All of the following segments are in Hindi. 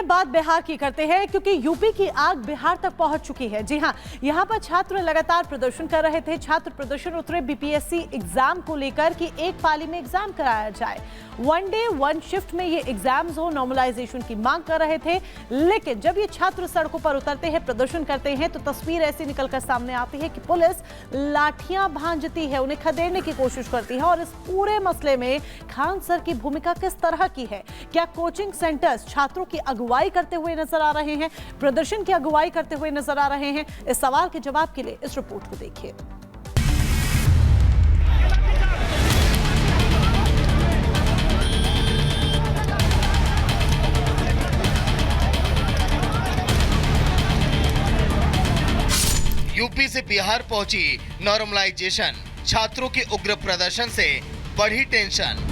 बात बिहार की करते हैं, क्योंकि यूपी की आग बिहार तक पहुंच चुकी है। जी हां, यहां पर छात्र लगातार प्रदर्शन कर रहे थे। छात्र प्रदर्शन उतरे बीपीएससी एग्जाम को लेकर कि एक पाली में एग्जाम कराया जाए, वन डे वन शिफ्ट में ये एग्जाम्स हो, नॉर्मलाइजेशन की मांग कर रहे थे। लेकिन जब ये छात्र सड़कों पर उतरते हैं, प्रदर्शन करते हैं, तो तस्वीर ऐसी निकलकर सामने आती है कि पुलिस लाठियां भांजती है, उन्हें खदेड़ने की कोशिश करती है। और इस पूरे मसले में खान सर की भूमिका किस तरह की है? क्या कोचिंग सेंटर्स छात्रों की अगुवाई करते हुए नजर आ रहे हैं, प्रदर्शन की अगुवाई करते हुए नजर आ रहे हैं? इस सवाल के जवाब के लिए इस रिपोर्ट को देखिए। यूपी से बिहार पहुंची नॉर्मलाइजेशन, छात्रों के उग्र प्रदर्शन से बढ़ी tension.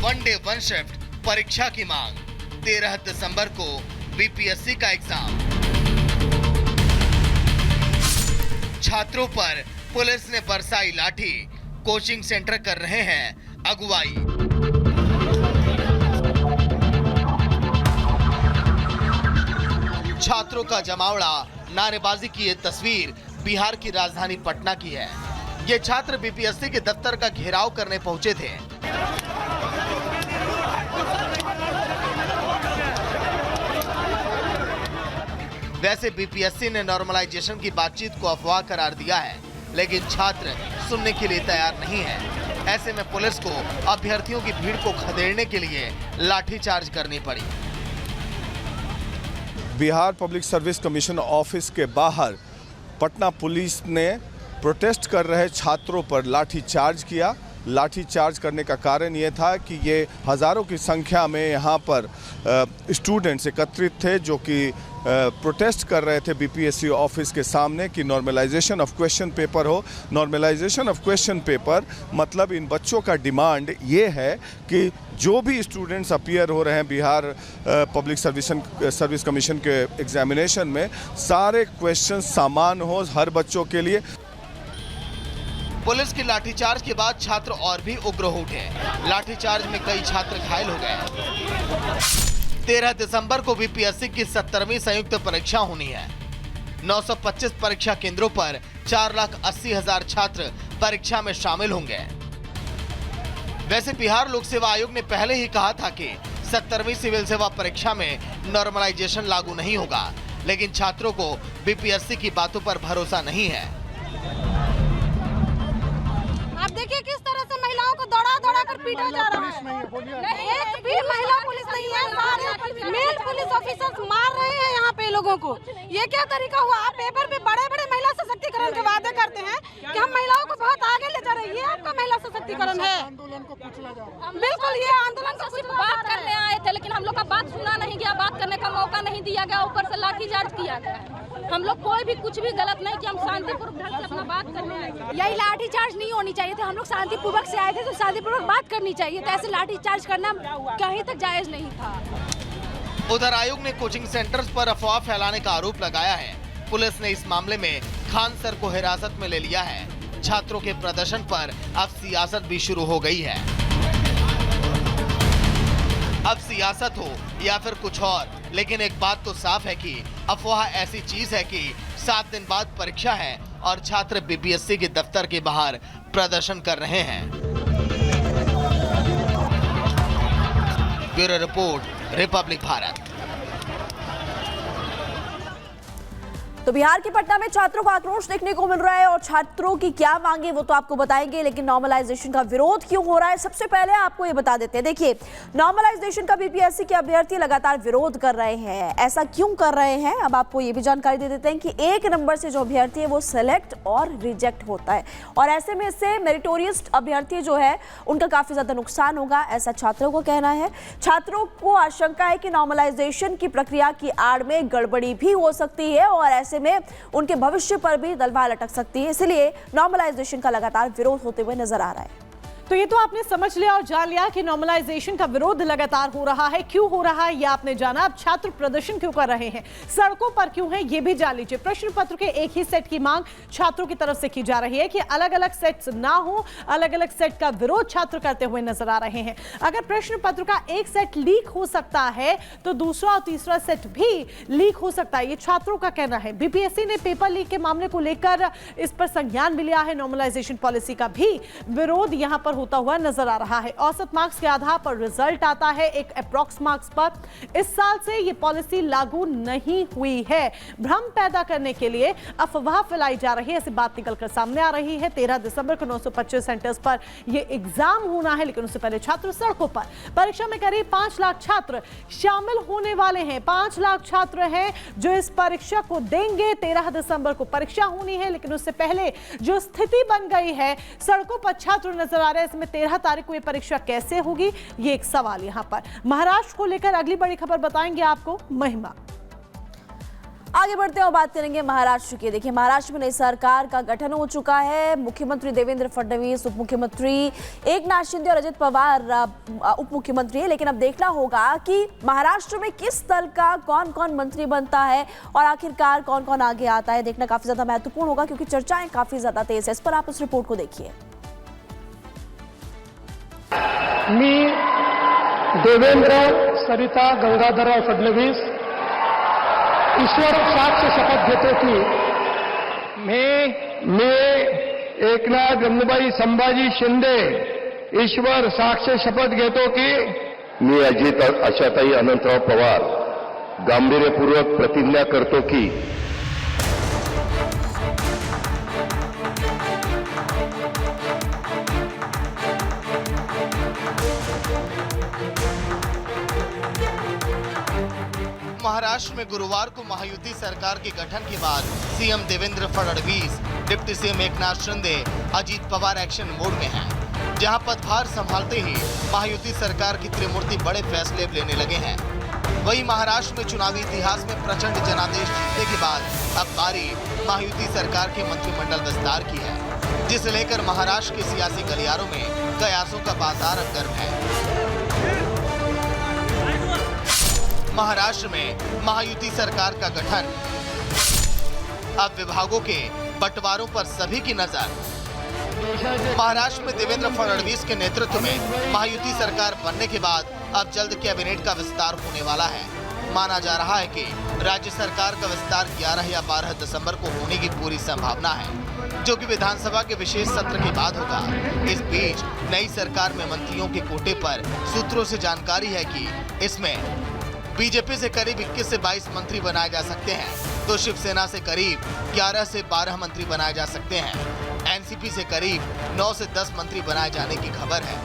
One day one shift परीक्षा की मांग, 13 दिसंबर को बीपीएससी का एग्जाम। छात्रों पर पुलिस ने बरसाई लाठी, कोचिंग सेंटर कर रहे हैं अगुवाई। छात्रों का जमावड़ा, नारेबाजी की ये तस्वीर बिहार की राजधानी पटना की है। ये छात्र बीपीएससी के दफ्तर का घेराव करने पहुंचे थे। वैसे बीपीएससी ने नॉर्मलाइजेशन की बातचीत को अफवाह करार दिया है, लेकिन छात्र सुनने के लिए तैयार नहीं है। ऐसे में पुलिस को अभ्यर्थियों की भीड़ को खदेड़ने के लिए लाठीचार्ज करनी पड़ी। Bihar public service commission office के बाहर पटना पुलिस ने प्रोटेस्ट कर रहे छात्रों पर लाठीचार्ज किया। लाठीचार्ज करने का कारण ये था कि ये हज़ारों की संख्या में यहाँ पर स्टूडेंट्स एकत्रित थे जो कि प्रोटेस्ट कर रहे थे बीपीएससी ऑफिस के सामने कि नॉर्मलाइजेशन ऑफ क्वेश्चन पेपर हो। नॉर्मलाइजेशन ऑफ क्वेश्चन पेपर मतलब इन बच्चों का डिमांड ये है कि जो भी स्टूडेंट्स अपीयर हो रहे हैं बिहार पब्लिक सर्विस कमीशन के एग्जामिनेशन में, सारे क्वेश्चन समान हो हर बच्चों के लिए। पुलिस की लाठीचार्ज के बाद छात्र और भी उग्र हो उठे। लाठीचार्ज में कई छात्र घायल हो गए। 13 दिसंबर को बीपीएससी की 70वीं संयुक्त परीक्षा होनी है। 925 परीक्षा केंद्रों पर 4,80,000 छात्र परीक्षा में शामिल होंगे। वैसे बिहार लोक सेवा आयोग ने पहले ही कहा था कि 70वीं सिविल सेवा परीक्षा में नॉर्मलाइजेशन लागू नहीं होगा, लेकिन छात्रों को बीपीएससी की बातों पर भरोसा नहीं है। आप देखिए किस तरह से महिलाओं को दौड़ा दौड़ा कर पीटा जा रहा है। एक भी महिला पुलिस नहीं है, सारे मेल पुलिस ऑफिसर्स मार रहे हैं यहाँ पे लोगों को। ये क्या तरीका हुआ? आप पेपर पे बड़े बड़े महिला सशक्तिकरण के वादे करते हैं कि हम महिलाओं को बहुत आगे ले जा रहे हैं। ये आपका महिला सशक्तिकरण है? बिल्कुल, ये आंदोलन को सिर्फ बात करने आए थे, लेकिन हम लोग का बात सुना नहीं गया, बात करने का मौका नहीं दिया गया, ऊपर से लाठीचार्ज किया गया। हम लोग कोई भी कुछ भी गलत नहीं कि हम शांतिपूर्वक ढंग से अपना बात करने आए। यही लाठीचार्ज नहीं होनी चाहिए थे। हम लोग शांतिपूर्वक से आए थे तो शांतिपूर्वक बात करनी चाहिए। तो ऐसे लाठीचार्ज करना कहीं तक जायज नहीं था। उधर आयोग ने कोचिंग सेंटर्स पर अफवाह फैलाने का आरोप लगाया है। पुलिस ने इस मामले में खान सर को हिरासत में ले लिया है। छात्रों के प्रदर्शन पर अब सियासत भी शुरू हो गई है। अब सियासत हो या फिर कुछ और, लेकिन एक बात तो साफ है कि अफवाह ऐसी चीज है कि 7 दिन बाद परीक्षा है और छात्र बीपीएससी के दफ्तर के बाहर प्रदर्शन कर रहे हैं। Bureau report, Republic Bharat. तो बिहार के पटना में छात्रों का आक्रोश देखने को मिल रहा है और छात्रों की क्या मांगे वो तो आपको बताएंगे, लेकिन नॉर्मलाइजेशन का विरोध क्यों हो रहा है सबसे पहले आपको ये बता देते हैं। देखिए, नॉर्मलाइजेशन का बीपीएससी के अभ्यर्थी लगातार विरोध कर रहे हैं। ऐसा क्यों कर रहे हैं, अब आपको ये भी जानकारी दे देते हैं कि 1 नंबर से जो अभ्यर्थी है वो सेलेक्ट और रिजेक्ट होता है, और ऐसे में इससे मेरिटोरियस अभ्यर्थी जो है उनका काफी ज्यादा नुकसान होगा, ऐसा छात्रों को कहना है। छात्रों को आशंका है कि नॉर्मलाइजेशन की प्रक्रिया की आड़ में गड़बड़ी भी हो सकती है और ऐसे में उनके भविष्य पर भी तलवार लटक सकती है, इसलिए नॉर्मलाइजेशन का लगातार विरोध होते हुए नजर आ रहा है। तो ये तो आपने समझ लिया और जान लिया कि नॉर्मलाइजेशन का विरोध लगातार हो रहा है। क्यों हो रहा है ये आपने जाना। अब छात्र प्रदर्शन क्यों कर रहे हैं, सड़कों पर क्यों है, ये भी जान लीजिए। प्रश्न पत्र के एक ही सेट की मांग छात्रों की तरफ से की जा रही है कि अलग अलग सेट्स ना हो, अलग अलग सेट का विरोध छात्र करते हुए नजर आ रहे हैं। अगर प्रश्न पत्र का एक सेट लीक हो सकता है तो दूसरा और तीसरा सेट भी लीक हो सकता है, ये छात्रों का कहना है। बीपीएससी ने पेपर लीक के मामले को लेकर इस पर संज्ञान भी लिया है। नॉर्मलाइजेशन पॉलिसी का भी विरोध यहां पर होता हुआ नजर आ रहा है। औसत मार्क्स के आधार पर रिजल्ट आता है, एक अप्रॉक्स मार्क्स पर। इस साल से यह पॉलिसी लागू नहीं हुई है। भ्रम पैदा करने के लिए अफवाह फैलाई जा रही है, ऐसी बात निकलकर सामने आ रही है। 13 दिसंबर को 925 सेंटर्स पर यह एग्जाम होना है, लेकिन उससे पहले छात्र सड़कों पर। परीक्षा में करीब 5 लाख छात्र शामिल होने वाले हैं। 5 लाख छात्र हैं जो इस परीक्षा को देंगे। 13 दिसंबर को परीक्षा होनी है, लेकिन उससे पहले जो स्थिति बन गई है, सड़कों पर छात्र नजर आ रहे हैं। इसमें 13 तारीख को यह परीक्षा कैसे होगी, ये एक सवाल यहां पर। महाराष्ट्र को लेकर अगली बड़ी खबर बताएंगे आपको महिमा। आगे बढ़ते हैं और बात करेंगे महाराष्ट्र की। देखिए, महाराष्ट्र में नई सरकार का गठन हो चुका है। मुख्यमंत्री देवेंद्र फडणवीस, उप मुख्यमंत्री एकनाथ शिंदे और अजित पवार उप मुख्यमंत्री है। लेकिन अब देखना होगा कि महाराष्ट्र में किस दल का कौन कौन मंत्री बनता है और आखिरकार कौन कौन आगे आता है, देखना काफी ज्यादा महत्वपूर्ण होगा, क्योंकि चर्चाएं काफी ज्यादा तेज है। इस पर आप उस रिपोर्ट को देखिए। मी देवेंद्र सरिता गंगाधरराव फडणवीस ईश्वर साक्ष शपथ घेतो की मी एकनाथ गंगूबाई संभाजी शिंदे ईश्वर साक्ष शपथ घेतो की मी अजित आशाताई अनंतराव पवार गांभीर्यपूर्वक प्रतिज्ञा करतो की महाराष्ट्र में गुरुवार को महायुति सरकार के गठन के बाद CM Devendra Fadnavis, deputy CM Eknath Shinde, Ajit Pawar action mode में हैं। जहां पदभार संभालते ही महायुति सरकार की त्रिमूर्ति बड़े फैसले लेने लगे हैं। वहीं महाराष्ट्र में चुनावी इतिहास में प्रचंड जनादेश जीतने के बाद अब बारी महायुति सरकार के मंत्रिमंडल विस्तार की है, जिसे लेकर महाराष्ट्र के सियासी गलियारों में कयासों का बाजार गर्म है। महाराष्ट्र में महायुति सरकार का गठन, अब विभागों के बंटवारों पर सभी की नजर। महाराष्ट्र में देवेंद्र फडणवीस के नेतृत्व में महायुति सरकार बनने के बाद अब जल्द कैबिनेट का विस्तार होने वाला है। माना जा रहा है कि राज्य सरकार का विस्तार 11 या 12 दिसंबर को होने की पूरी संभावना है, जो कि विधानसभा के विशेष सत्र के बाद होगा। इस बीच नई सरकार में मंत्रियों के कोटे पर सूत्रों से जानकारी है कि इसमें बीजेपी से करीब 21 से 22 मंत्री बनाए जा सकते हैं, तो शिवसेना से करीब 11 से 12 मंत्री बनाए जा सकते हैं। एनसीपी से करीब 9 से 10 मंत्री बनाए जाने की खबर है।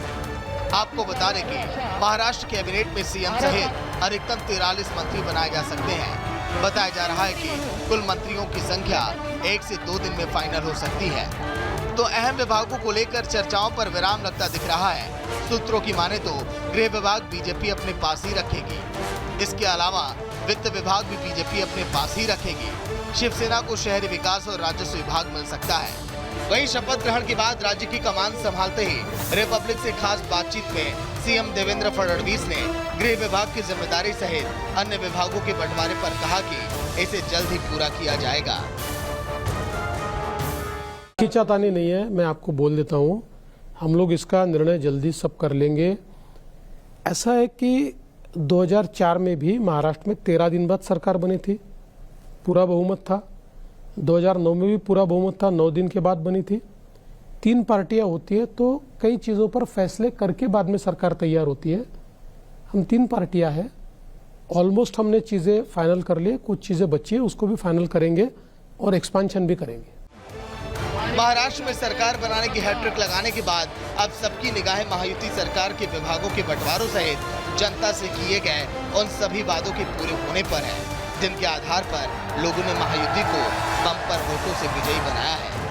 आपको बता दें कि महाराष्ट्र कैबिनेट में सीएम सहित अधिकतम 43 मंत्री बनाए जा सकते हैं। बताया जा रहा है कि कुल मंत्रियों की संख्या 1 से 2 दिन में फाइनल हो सकती है। तो अहम विभागों को लेकर चर्चाओं पर विराम लगता दिख रहा है। सूत्रों की माने तो गृह विभाग बीजेपी अपने पास ही रखेगी। इसके अलावा वित्त विभाग भी बीजेपी अपने पास ही रखेगी। शिवसेना को शहरी विकास और राजस्व विभाग मिल सकता है। वहीं शपथ ग्रहण के बाद राज्य की कमान संभालते ही रिपब्लिक से खास बातचीत में सीएम देवेंद्र फडणवीस ने गृह विभाग की जिम्मेदारी सहित अन्य विभागों के बंटवारे पर कहा कि इसे जल्द ही पूरा किया जाएगा। खींचातानी नहीं है, मैं आपको बोल देता हूँ, हम लोग इसका निर्णय जल्दी सब कर लेंगे। ऐसा है कि 2004 में भी महाराष्ट्र में 13 दिन बाद सरकार बनी थी, पूरा बहुमत था। 2009 में भी पूरा बहुमत था, 9 दिन के बाद बनी थी। 3 पार्टियां होती है तो कई चीज़ों पर फैसले करके बाद में सरकार तैयार होती है। हम 3 पार्टियां हैं, ऑलमोस्ट हमने चीज़ें फाइनल कर लिए, कुछ चीज़ें बची है उसको भी फाइनल करेंगे और एक्सपांशन भी करेंगे। महाराष्ट्र में सरकार बनाने की हैट्रिक लगाने के बाद अब सबकी निगाहें महायुति सरकार के विभागों के बंटवारों सहित जनता से किए गए उन सभी वादों के पूरे होने पर है, जिनके आधार पर लोगों ने महायुति को बम्पर वोटों से विजयी बनाया है।